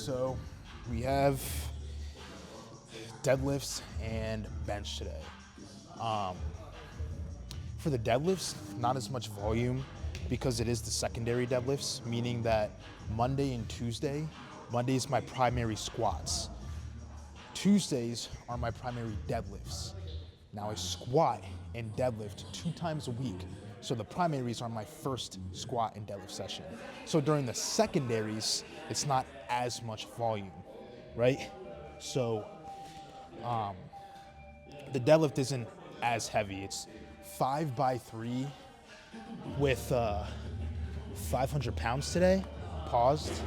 So we have deadlifts and bench today. For the deadlifts, not as much volume because it is the secondary deadlifts, meaning that Monday and Tuesday, Monday is my primary squats. Tuesdays are my primary deadlifts. Now I squat and deadlift 2 times a week. So the primaries are my first squat and deadlift session. So during the secondaries, it's not as much volume, right? So the deadlift isn't as heavy. It's 5x3 with 500 pounds today, paused.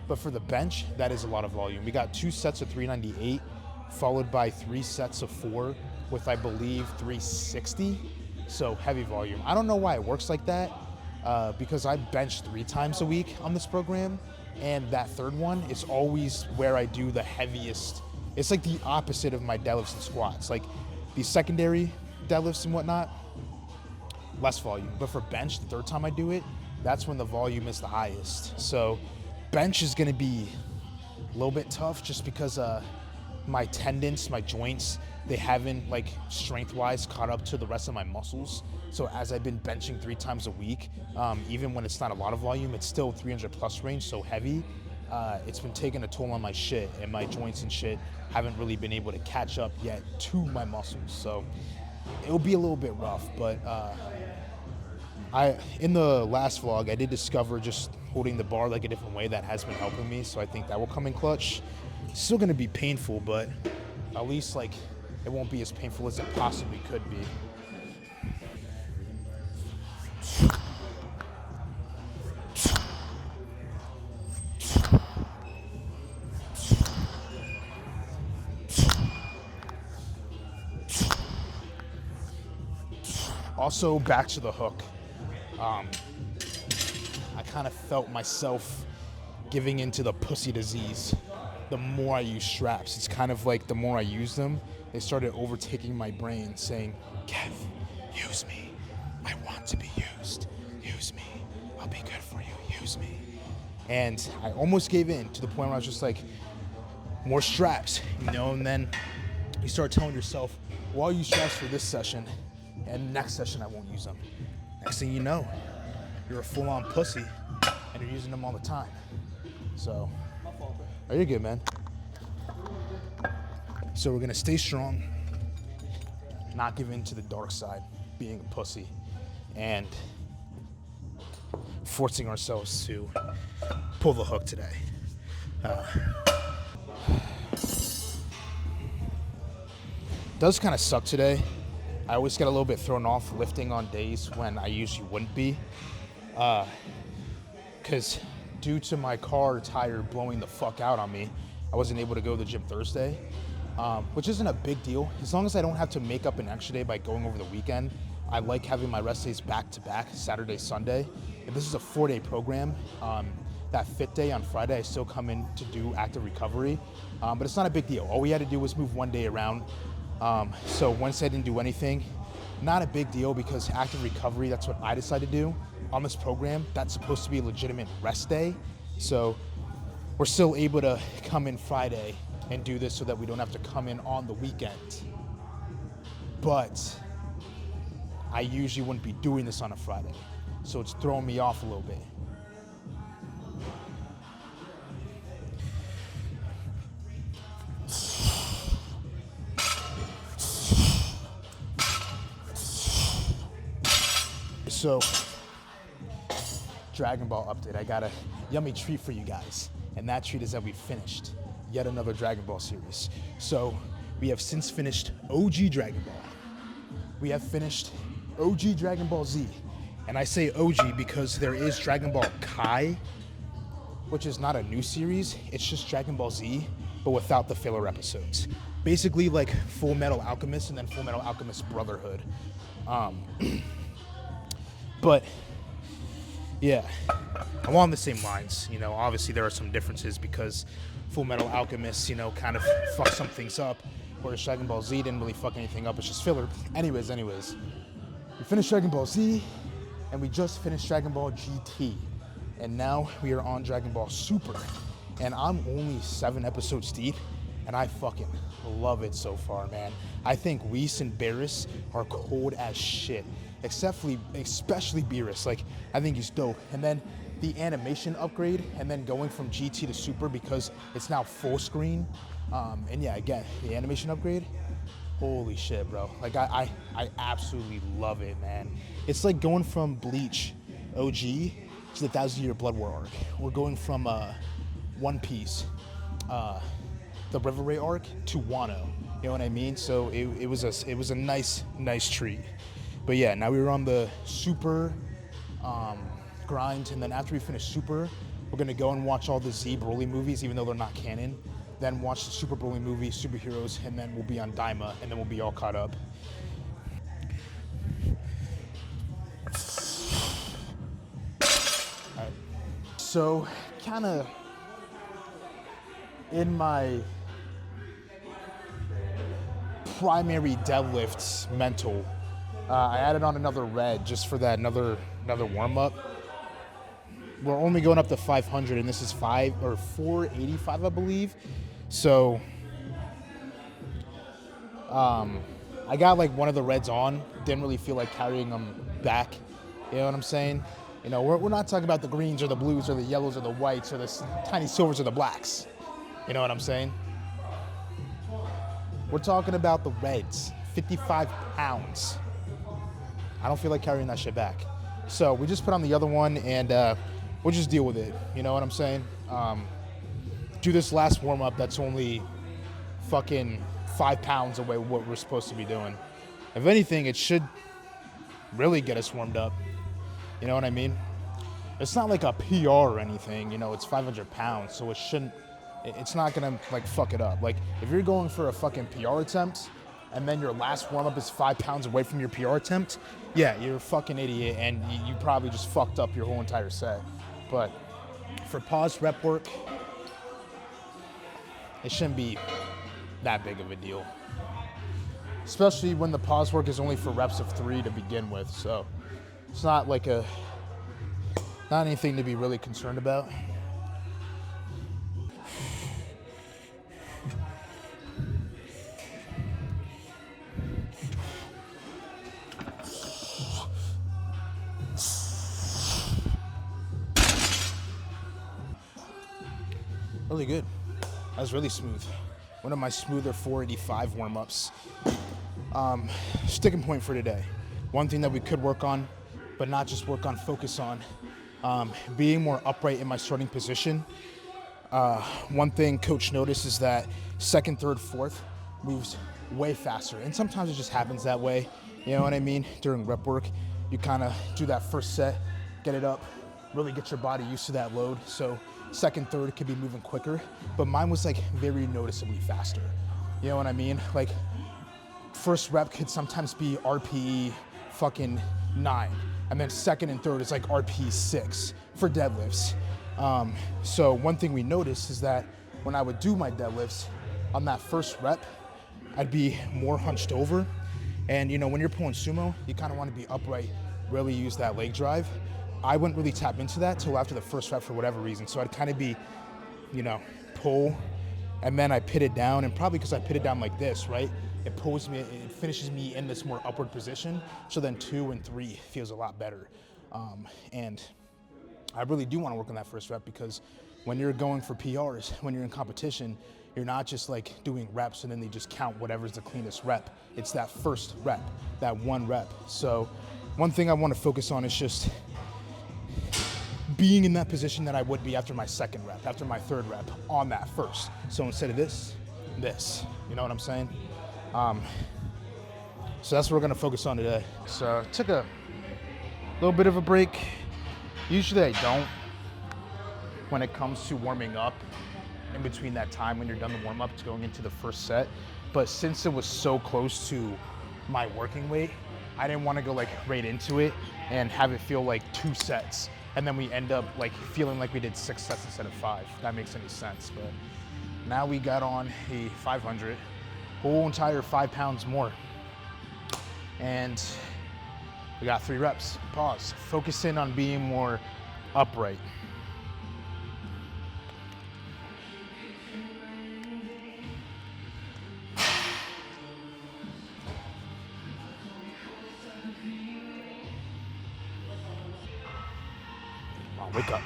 But for the bench, that is a lot of volume. We got 2 sets of 398, followed by 3 sets of 4 with, I believe, 360. So heavy volume. I don't know why it works like that, because I bench 3 times a week on this program, and that third one is always where I do the heaviest. It's like the opposite of my deadlifts and squats. Like these secondary deadlifts and whatnot, less volume. But for bench, the third time I do it, that's when the volume is the highest. So bench is gonna be a little bit tough just because my tendons, my joints, they haven't, like, strength-wise caught up to the rest of my muscles. So as I've been benching 3 times a week, even when it's not a lot of volume, it's still 300 plus range, so heavy. It's been taking a toll on my shit, and my joints and shit haven't really been able to catch up yet to my muscles. So it'll be a little bit rough, but in the last vlog, I did discover just holding the bar like a different way that has been helping me, so I think that will come in clutch. It's still gonna be painful, but at least, like, it won't be as painful as it possibly could be. Also, back to the hook. I kind of felt myself giving into the pussy disease the more I use straps. It's kind of like the more I use them, they started overtaking my brain, saying, Kev, use me. I want to be used. Use me. I'll be good for you. Use me. And I almost gave in to the point where I was just like, more straps, you know? And then you start telling yourself, well, I'll use straps for this session, and next session I won't use them. Next thing you know, you're a full-on pussy, and you're using them all the time. So, oh, you're good, man. So we're gonna stay strong, not give in to the dark side, being a pussy, and forcing ourselves to pull the hook today. Does kind of suck today. I always get a little bit thrown off lifting on days when I usually wouldn't be, because due to my car tire blowing the fuck out on me, I wasn't able to go to the gym Thursday, which isn't a big deal. As long as I don't have to make up an extra day by going over the weekend, I like having my rest days back to back, Saturday, Sunday. If this is a 4-day program, that 5th day on Friday, I still come in to do active recovery, but it's not a big deal. All we had to do was move 1 day around. So Wednesday I didn't do anything. Not a big deal because active recovery, that's what I decided to do on this program. That's supposed to be a legitimate rest day. So we're still able to come in Friday and do this so that we don't have to come in on the weekend. But I usually wouldn't be doing this on a Friday. So it's throwing me off a little bit. So, Dragon Ball update. I got a yummy treat for you guys. And that treat is that we finished yet another Dragon Ball series. So, we have since finished OG Dragon Ball. We have finished OG Dragon Ball Z. And I say OG because there is Dragon Ball Kai, which is not a new series. It's just Dragon Ball Z, but without the filler episodes. Basically like Full Metal Alchemist and then Full Metal Alchemist Brotherhood. But yeah, along the same lines, you know, obviously there are some differences because Full Metal Alchemist, you know, kind of fucked some things up, whereas Dragon Ball Z didn't really fuck anything up, it's just filler. Anyways, we finished Dragon Ball Z, and we just finished Dragon Ball GT, and now we are on Dragon Ball Super. and I'm only 7 episodes deep, and I fucking love it so far, man. I think Weiss and Barris are cold as shit, especially Beerus. Like, I think he's dope. And then the animation upgrade, and then going from GT to Super because it's now full screen. And yeah, again, the animation upgrade, holy shit, bro. Like, I absolutely love it, man. It's like going from Bleach OG to the 1,000-Year Blood War arc. We're going from One Piece, the River Ray arc, to Wano. You know what I mean? So it was a nice treat. But yeah, now we were on the Super grind, and then after we finish Super, we're gonna go and watch all the Z Broly movies, even though they're not canon. Then watch the Super Broly movie, Superheroes, and then we'll be on Daima, and then we'll be all caught up. All right. So, kind of in my primary deadlifts mental, I added on another red just for that another warm up. We're only going up to 500, and this is 485, I believe. So, I got like one of the reds on. Didn't really feel like carrying them back. You know what I'm saying? You know, we're not talking about the greens or the blues or the yellows or the whites or the tiny silvers or the blacks. You know what I'm saying? We're talking about the reds, 55 pounds. I don't feel like carrying that shit back. So we just put on the other one, and we'll just deal with it. You know what I'm saying? Do this last warm-up that's only fucking 5 pounds away from what we're supposed to be doing. If anything, it should really get us warmed up. You know what I mean? It's not like a PR or anything, you know, it's 500 pounds, so it's not gonna like fuck it up. Like, if you're going for a fucking PR attempt, and then your last warm-up is 5 pounds away from your PR attempt, yeah, you're a fucking idiot, and you probably just fucked up your whole entire set. But for pause rep work, it shouldn't be that big of a deal. Especially when the pause work is only for reps of 3 to begin with, so it's not like not anything to be really concerned about. Really good. That was really smooth. One of my smoother 485 warm-ups. Sticking point for today. One thing that we could work on, but not just work on, focus on, being more upright in my starting position. One thing coach noticed is that second, third, fourth moves way faster. And sometimes it just happens that way. You know what I mean? During rep work, you kind of do that first set, get it up, really get your body used to that load. So second, third could be moving quicker, but mine was like very noticeably faster. You know what I mean? Like, first rep could sometimes be RPE fucking 9, and then second and third is like RPE 6 for deadlifts. So one thing we noticed is that when I would do my deadlifts, on that first rep, I'd be more hunched over. And you know, when you're pulling sumo, you kind of want to be upright, really use that leg drive. I wouldn't really tap into that till after the first rep for whatever reason. So I'd kind of be, you know, pull, and then I pit it down, and probably because I pit it down like this, right? It pulls me, it finishes me in this more upward position. So then 2 and 3 feels a lot better. And I really do want to work on that first rep, because when you're going for PRs, when you're in competition, you're not just like doing reps and then they just count whatever's the cleanest rep. It's that first rep, that one rep. So one thing I want to focus on is just being in that position that I would be after my second rep, after my third rep, on that first. So instead of this, you know what I'm saying? So that's what we're gonna focus on today. So took a little bit of a break. Usually I don't when it comes to warming up, in between that time when you're done the warm up to going into the first set. But since it was so close to my working weight, I didn't want to go like right into it and have it feel like 2 sets. And then we end up like feeling like we did 6 sets instead of 5. If that makes any sense. But now we got on a 500, whole entire 5 pounds more. And we got 3 reps. Pause. Focus in on being more upright. Wake up.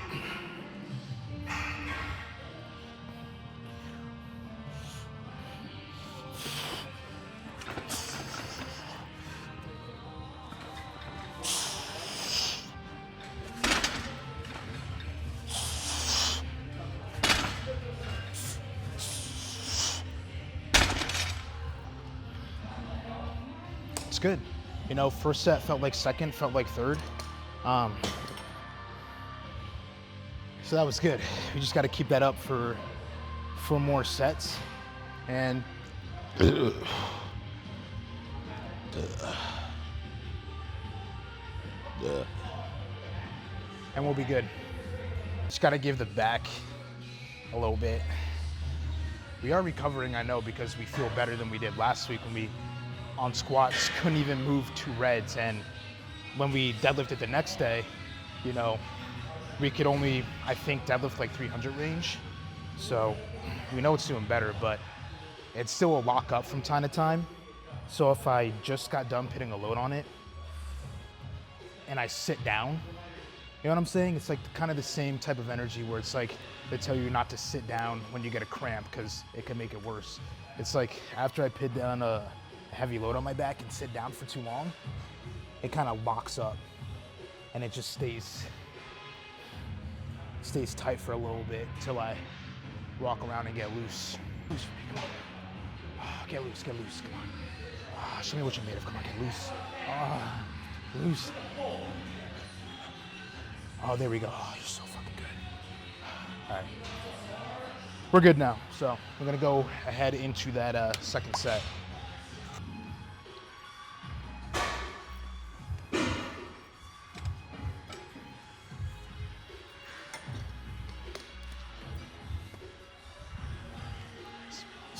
It's good. You know, first set felt like second, felt like third. So that was good. We just got to keep that up for more sets, and we'll be good. Just got to give the back a little bit. We are recovering, I know, because we feel better than we did last week when we, on squats, couldn't even move 2 reds. And when we deadlifted the next day, you know, we could only, I think, deadlift like 300 range. So we know it's doing better, but it's still a lock up from time to time. So if I just got done putting a load on it and I sit down, you know what I'm saying? It's like kind of the same type of energy where it's like they tell you not to sit down when you get a cramp because it can make it worse. It's like after I put down a heavy load on my back and sit down for too long, it kind of locks up and it just stays tight for a little bit until I walk around and get loose. Loose for me, come on. Oh, get loose, come on. Oh, show me what you're made of, come on, get loose. Oh, loose. Oh, there we go. Oh, you're so fucking good. All right. We're good now, so we're gonna go ahead into that second set.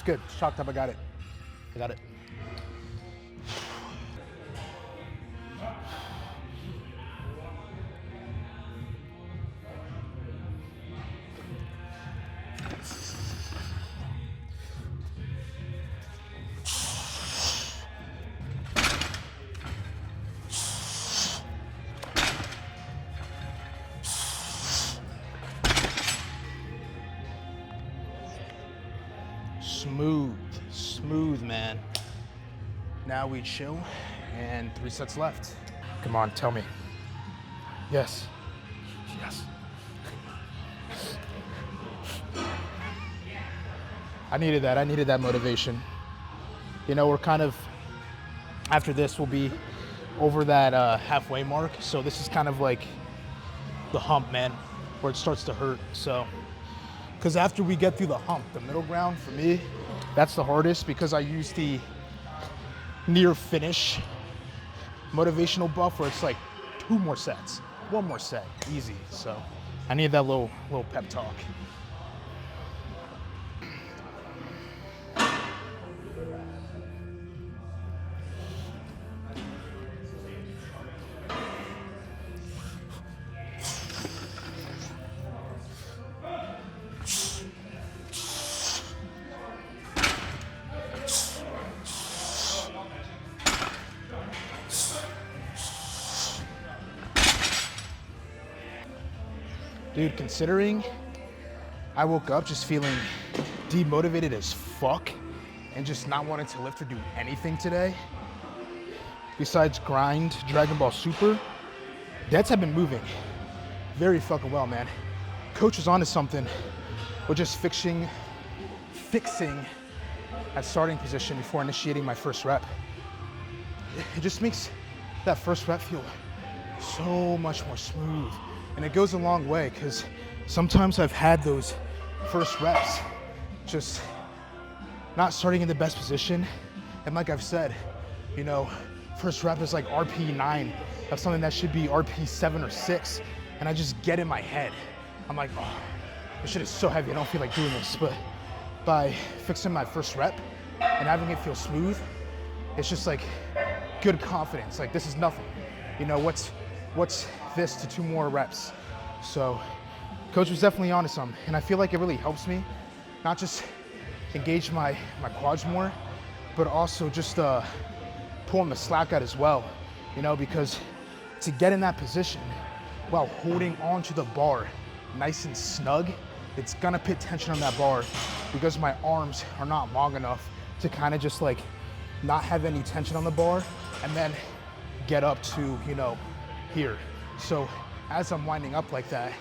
Good, chalked up, I got it. Smooth, man. Now we chill, and 3 sets left. Come on, tell me. Yes. I needed that motivation. You know, we're kind of, after this, we'll be over that halfway mark. So this is kind of like the hump, man, where it starts to hurt. So, because after we get through the hump, the middle ground for me, that's the hardest because I use the near finish motivational buff where it's like 2 more sets, 1 more set, easy. So I need that little pep talk. Dude, considering I woke up just feeling demotivated as fuck and just not wanting to lift or do anything today, besides grind Dragon Ball Super, deads have been moving very fucking well, man. Coach was onto something with just fixing at starting position before initiating my first rep. It just makes that first rep feel so much more smooth. And it goes a long way because sometimes I've had those first reps just not starting in the best position. And like I've said, you know, first rep is like RP 9 of something that should be RP 7 or 6. And I just get in my head. I'm like, oh, this shit is so heavy, I don't feel like doing this. But by fixing my first rep and having it feel smooth, it's just like good confidence. Like, this is nothing. You know, what's this to 2 more reps? So coach was definitely onto something, and I feel like it really helps me not just engage my quads more, but also just pulling the slack out as well, you know, because to get in that position while holding onto the bar nice and snug, it's gonna put tension on that bar because my arms are not long enough to kind of just like not have any tension on the bar and then get up to, you know, here. So as I'm winding up like that,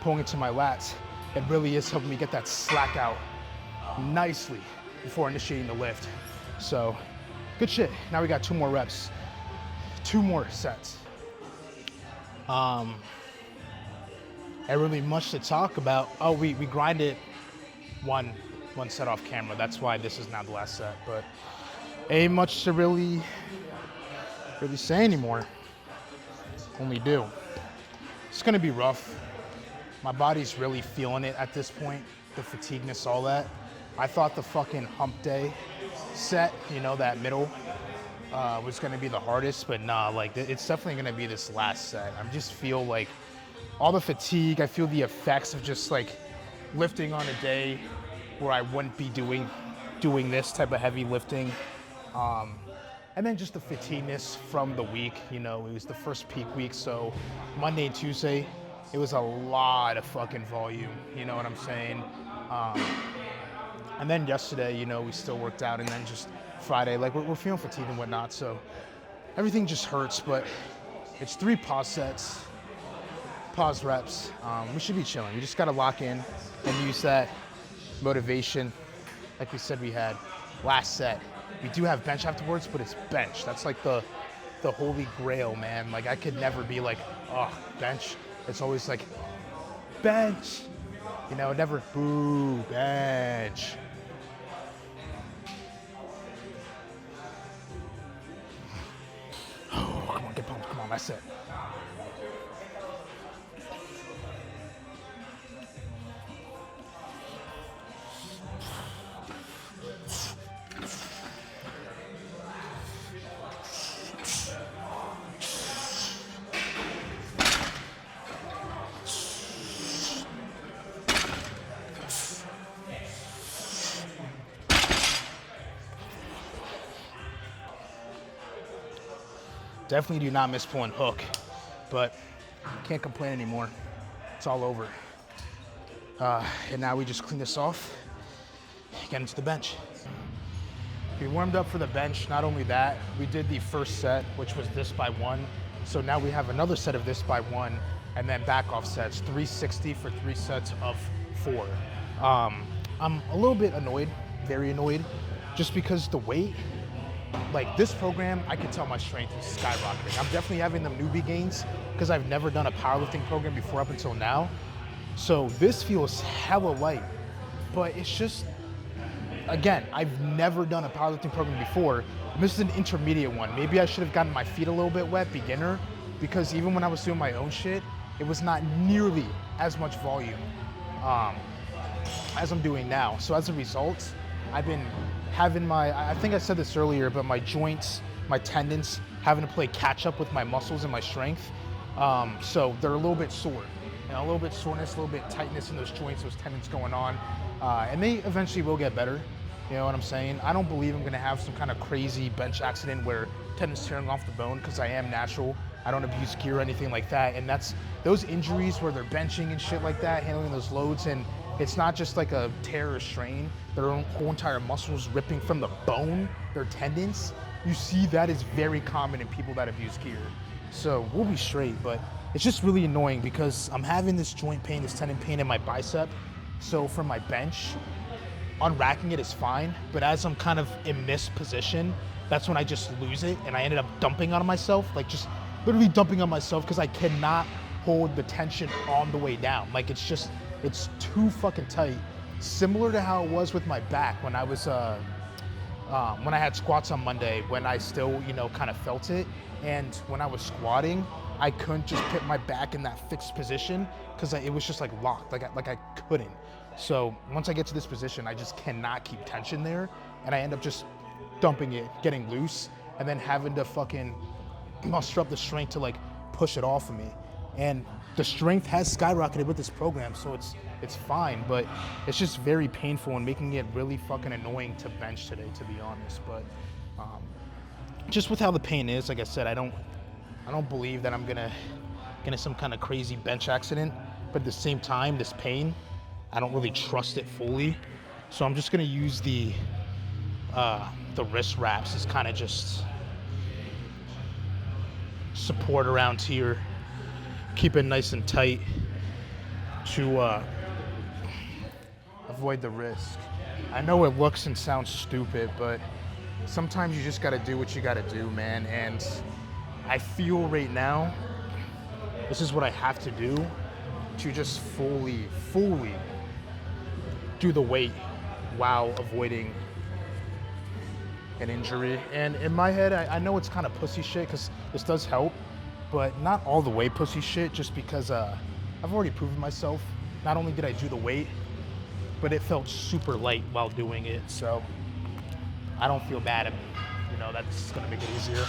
pulling into my lats, it really is helping me get that slack out nicely before initiating the lift. So good shit. Now we got 2 more reps, 2 more sets. Ain't really much to talk about. Oh, we grinded one set off camera. That's why this is now the last set, but ain't much to really say anymore. Only do. It's gonna be rough. My body's really feeling it at this point, the fatigueness, all that. I thought the fucking hump day set, you know, that middle, was gonna be the hardest, but nah, like it's definitely gonna be this last set. I just feel like all the fatigue, I feel the effects of just like lifting on a day where I wouldn't be doing this type of heavy lifting. And then just the fatigueness from the week, you know, it was the first peak week, so Monday and Tuesday, it was a lot of fucking volume, you know what I'm saying? And then yesterday, you know, we still worked out, and then just Friday, like we're feeling fatigued and whatnot, so everything just hurts, but it's 3 pause sets, pause reps. We should be chilling. We just gotta lock in and use that motivation like we said we had last set. We do have bench afterwards, but it's bench. That's like the holy grail, man. Like I could never be like, oh, bench. It's always like, bench. You know, never, boo, bench. Oh, come on, get pumped. Come on, that's it. Definitely do not miss pulling hook, but can't complain anymore. It's all over. And now we just clean this off, get into the bench. We warmed up for the bench. Not only that, we did the first set, which was this by 1. So now we have another set of this by 1, and then back off sets, 360 for 3 sets of 4. I'm a little bit annoyed, very annoyed, just because the weight, like this program, I can tell my strength is skyrocketing. I'm definitely having them newbie gains because I've never done a powerlifting program before up until now. So this feels hella light, but it's just, again, I've never done a powerlifting program before. And this is an intermediate one. Maybe I should have gotten my feet a little bit wet, beginner, because even when I was doing my own shit, it was not nearly as much volume as I'm doing now. So as a result, I've been having I think I said this earlier, but my joints, my tendons, having to play catch up with my muscles and my strength. So they're a little bit sore, and a little bit soreness, a little bit tightness in those joints, those tendons going on. And they eventually will get better. You know what I'm saying? I don't believe I'm gonna have some kind of crazy bench accident where tendons tearing off the bone, because I am natural. I don't abuse gear or anything like that. And that's those injuries where they're benching and shit like that, handling those loads, and it's not just like a tear or strain, their own whole entire muscles ripping from the bone, their tendons. You see that is very common in people that abuse gear. So we'll be straight, but it's just really annoying because I'm having this joint pain, this tendon pain in my bicep. So for my bench, unracking it is fine, but as I'm kind of in this position, that's when I just lose it, and I ended up dumping on myself, like just literally dumping on myself because I cannot hold the tension on the way down. Like it's too fucking tight. Similar to how it was with my back when I was, when I had squats on Monday, when I still, you know, kind of felt it. And when I was squatting, I couldn't just put my back in that fixed position because it was just like locked, like I couldn't. So once I get to this position, I just cannot keep tension there. And I end up just dumping it, getting loose, and then having to fucking muster up the strength to like push it off of me. And the strength has skyrocketed with this program, so it's fine, but it's just very painful and making it really fucking annoying to bench today, to be honest. But just with how the pain is, like I said, I don't believe that I'm gonna get in some kind of crazy bench accident. But at the same time, this pain, I don't really trust it fully. So I'm just gonna use the wrist wraps as kind of just support around here. Keep it nice and tight to avoid the risk. I know it looks and sounds stupid, but sometimes you just gotta do what you gotta do, man. And I feel right now, this is what I have to do to just fully do the weight while avoiding an injury. And in my head, I know it's kind of pussy shit because this does help, but not all the way pussy shit, just because I've already proven myself. Not only did I do the weight, but it felt super light while doing it. So I don't feel bad. You know, that's gonna make it easier.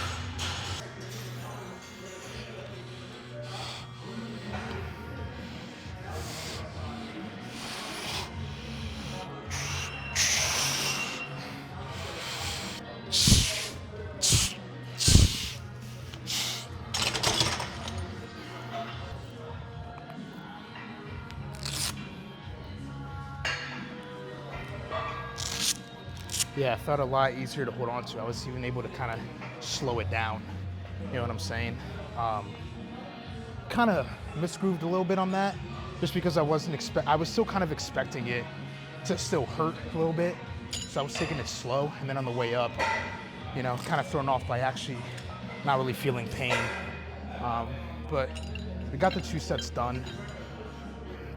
Yeah, it felt a lot easier to hold on to. I was even able to kind of slow it down. You know what I'm saying? Kind of misgrooved a little bit on that, just because I was still kind of expecting it to still hurt a little bit. So I was taking it slow, and then on the way up, you know, kind of thrown off by actually not really feeling pain. But we got the 2 sets done.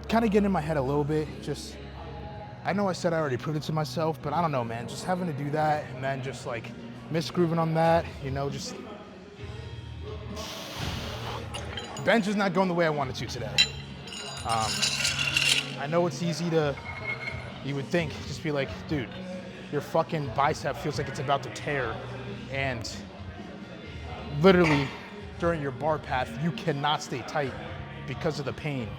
Kind of getting in my head a little bit, just, I know I said I already proved it to myself, but I don't know, man. Just having to do that and then just like misgrooving on that, you know, just bench is not going the way I wanted to today. I know it's easy to, you would think, just be like, dude, your fucking bicep feels like it's about to tear, and literally during your bar path, you cannot stay tight because of the pain.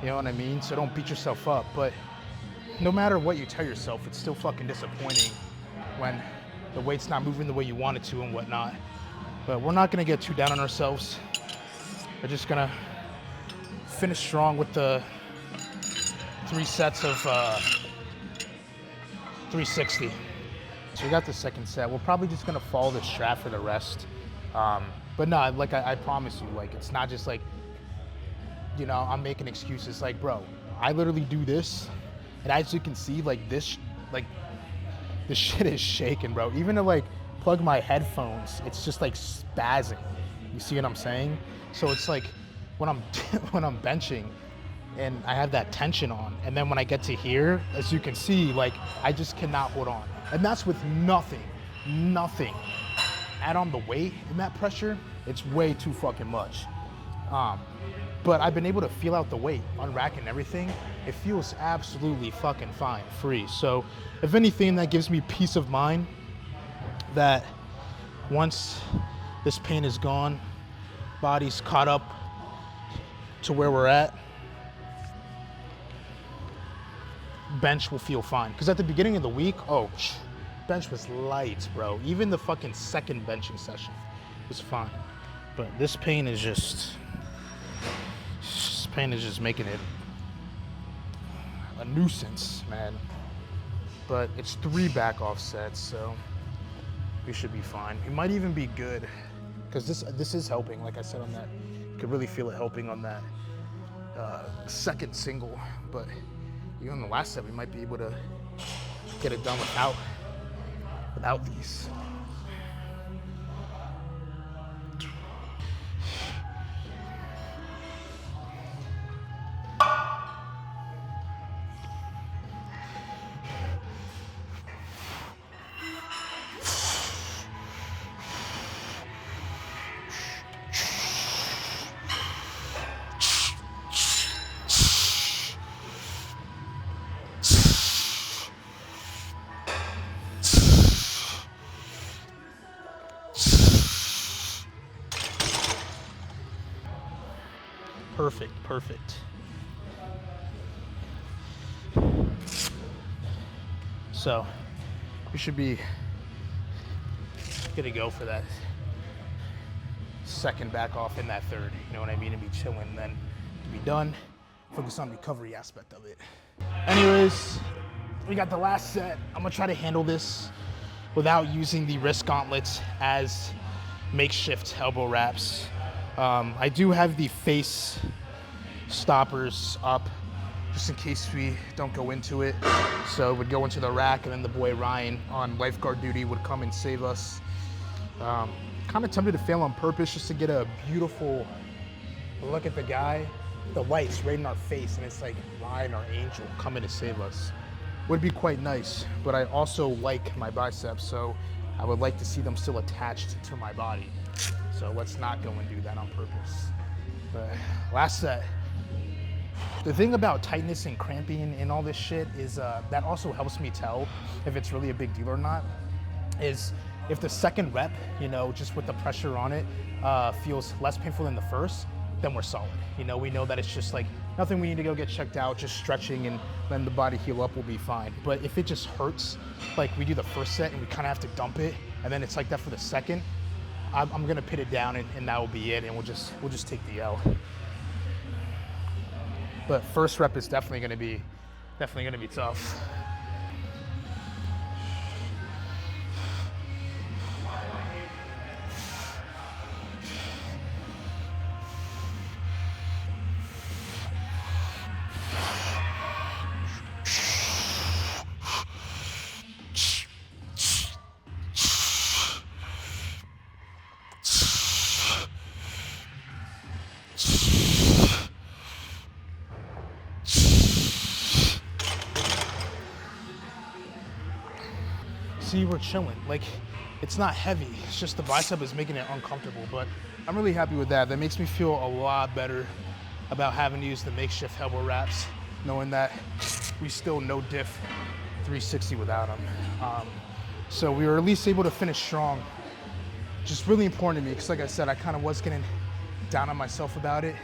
You know what I mean? So don't beat yourself up. But no matter what you tell yourself, it's still fucking disappointing when the weight's not moving the way you want it to and whatnot. But we're not gonna get too down on ourselves. We're just gonna finish strong with the 3 sets of 360. So we got the second set. We're probably just gonna follow the strat for the rest. But no, like I promise you, like it's not just like, you know, I'm making excuses. Like, bro, I literally do this, and as you can see, like this shit is shaking, bro. Even to like plug my headphones, it's just like spazzing. You see what I'm saying? So it's like when I'm when I'm benching and I have that tension on, and then when I get to here, as you can see, like I just cannot hold on. And that's with nothing. Add on the weight and that pressure, it's way too fucking much. But I've been able to feel out the weight, unracking everything. It feels absolutely fucking fine, free. So if anything, that gives me peace of mind that once this pain is gone, body's caught up to where we're at, bench will feel fine. Because at the beginning of the week, bench was light, bro. Even the fucking second benching session was fine. But this pain is just making it a nuisance, man. But it's 3 back off sets, so we should be fine. We might even be good, because this is helping. Like I said on that, you could really feel it helping on that second single. But even on the last set, we might be able to get it done without these. Perfect. So we should be good to go for that second back off in that third, you know what I mean, and be chilling, then to be done, focus on the recovery aspect of it. Anyways, we got the last set. I'm gonna try to handle this without using the wrist gauntlets as makeshift elbow wraps. I do have the face stoppers up just in case we don't go into it. So it would go into the rack, and then the boy Ryan on lifeguard duty would come and save us. Kind of tempted to fail on purpose just to get a beautiful look at the guy. The light's right in our face, and it's like Ryan, our angel, coming to save us. Would be quite nice, but I also like my biceps, so I would like to see them still attached to my body. So let's not go and do that on purpose. But last set. The thing about tightness and cramping and all this shit is that also helps me tell if it's really a big deal or not, is if the second rep, you know, just with the pressure on it, feels less painful than the first, then we're solid. You know, we know that it's just like nothing we need to go get checked out, just stretching and then the body heal up will be fine. But if it just hurts, like we do the first set and we kind of have to dump it, and then it's like that for the second, I'm gonna pit it down and that will be it, and we'll just take the L. But first rep is definitely gonna be tough. See, we're chilling. Like, it's not heavy. It's just the bicep is making it uncomfortable, but I'm really happy with that. That makes me feel a lot better about having to use the makeshift elbow wraps, knowing that we still no diff 360 without them. So we were at least able to finish strong. Just really important to me, because like I said, I kind of was getting down on myself about it.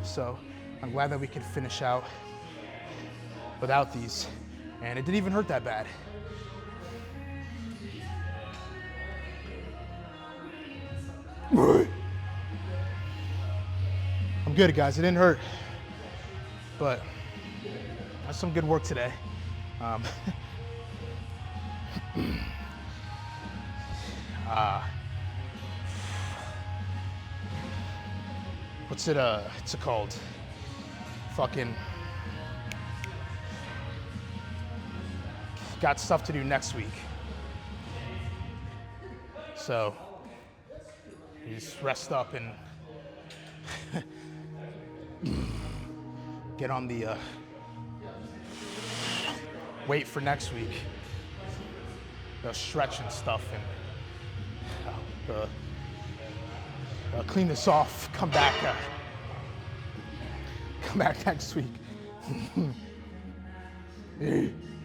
So I'm glad that we could finish out without these. And it didn't even hurt that bad. I'm good, guys. It didn't hurt, but that's some good work today. What's it called? Fucking got stuff to do next week. So you just rest up and get on the wait for next week. The stretch and stuff, and clean this off. Come back next week.